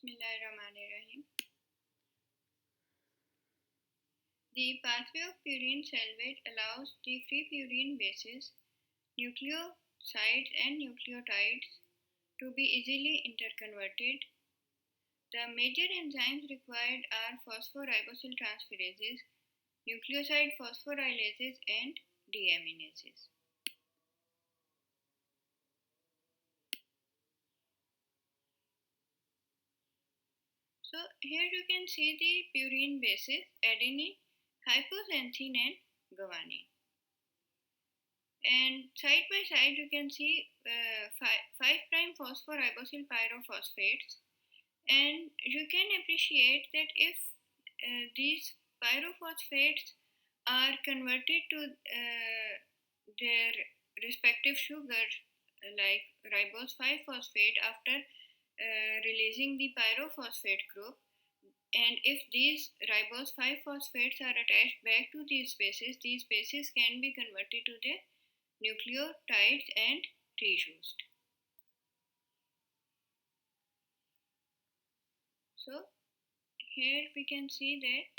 Bismillahirrahmanirrahim. The pathway of purine salvage allows the free purine bases, nucleosides and nucleotides to be easily interconverted. The major enzymes required are phosphoribosyl transferases, nucleoside phosphorylases and deaminases. So here you can see the purine bases adenine, hypoxanthine and guanine. And side by side you can see 5' phosphoribosyl pyrophosphates, and you can appreciate that if these pyrophosphates are converted to their respective sugars like ribose 5-phosphate after releasing the pyrophosphate group, and if these ribose 5-phosphates are attached back to these bases can be converted to their nucleotides and reused. So here we can see that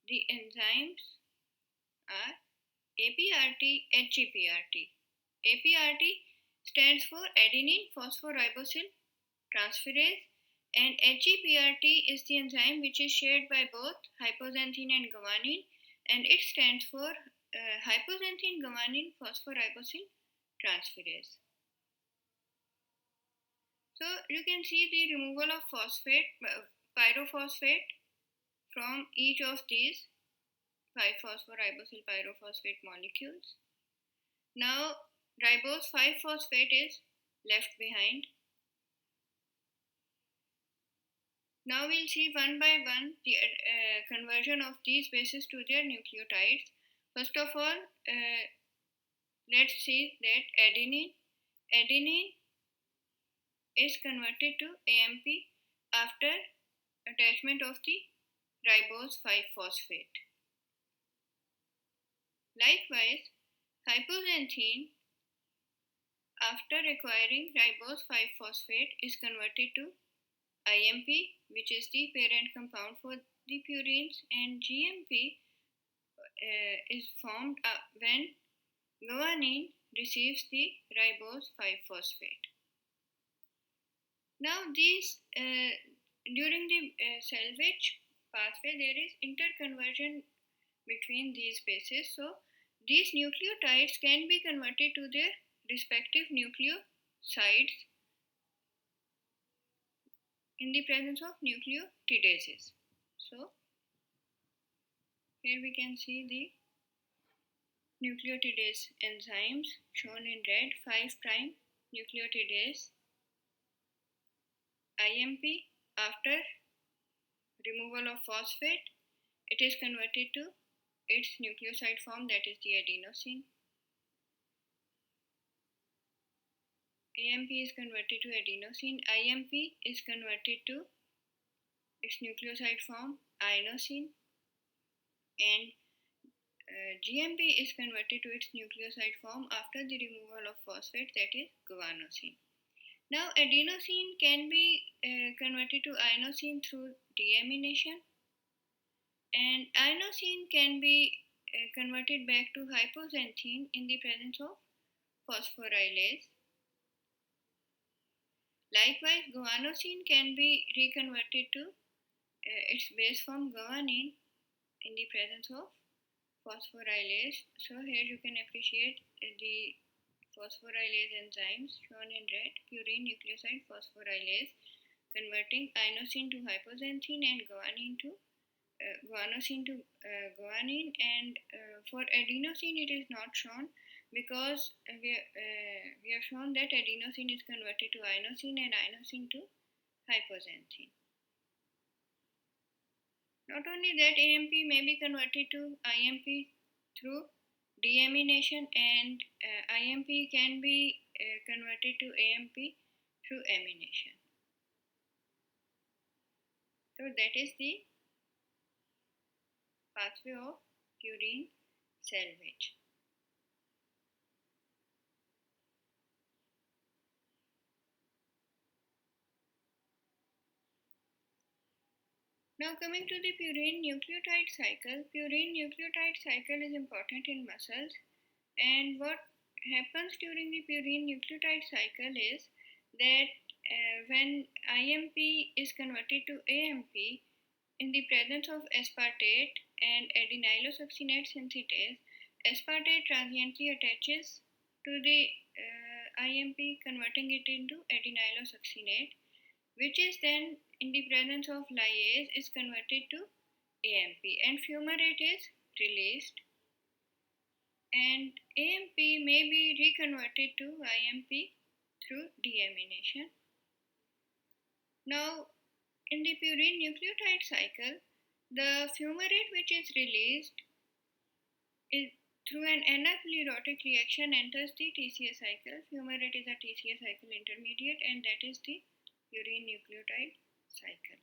the enzymes are APRT, HEPRT. APRT stands for adenine phosphoribosyl transferase, and HEPRT is the enzyme which is shared by both hypoxanthine and guanine, and it stands for hypoxanthine guanine phosphoribosyl transferase. So you can see the removal of pyrophosphate from each of these 5-phosphoribosyl pyrophosphate molecules. Now ribose 5-phosphate is left behind. Now we'll see one by one the conversion of these bases to their nucleotides. First of all, let's see that adenine is converted to AMP after attachment of the ribose 5-phosphate. Likewise, hypoxanthine after requiring ribose 5-phosphate is converted to IMP, which is the parent compound for the purines, and GMP is formed when guanine receives the ribose 5-phosphate. Now these during the salvage pathway there is interconversion between these bases, so these nucleotides can be converted to their respective nucleosides in the presence of nucleotidases. So here we can see the nucleotidase enzymes shown in red. 5' nucleotidase IMP, after removal of phosphate, it is converted to its nucleoside form, that is the adenosine. AMP is converted to adenosine. IMP is converted to its nucleoside form, inosine, and GMP is converted to its nucleoside form after the removal of phosphate, that is guanosine. Now adenosine can be converted to inosine through deamination, and inosine can be converted back to hypoxanthine in the presence of phosphorylase. Likewise, guanosine can be reconverted to its base form guanine in the presence of phosphorylase. So here you can appreciate the phosphorylase enzymes shown in red. Purine nucleoside phosphorylase converting inosine to hypoxanthine and guanosine to guanine, and for adenosine it is not shown because we have shown that adenosine is converted to inosine and inosine to hypoxanthine. Not only that, AMP may be converted to IMP through deamination, and IMP can be converted to AMP through amination. So that is the pathway of purine salvage. Now coming to the purine nucleotide cycle. Purine nucleotide cycle is important in muscles, and what happens during the purine nucleotide cycle is that when IMP is converted to AMP in the presence of aspartate and adenylosuccinate synthetase, aspartate transiently attaches to the IMP, converting it into adenylosuccinate, which is then in the presence of lyase is converted to AMP, and fumarate is released, and AMP may be reconverted to IMP through deamination. Now, in the purine nucleotide cycle, the fumarate which is released is through an anaplerotic reaction enters the TCA cycle. Fumarate is a TCA cycle intermediate, and that is the purine nucleotide cycle.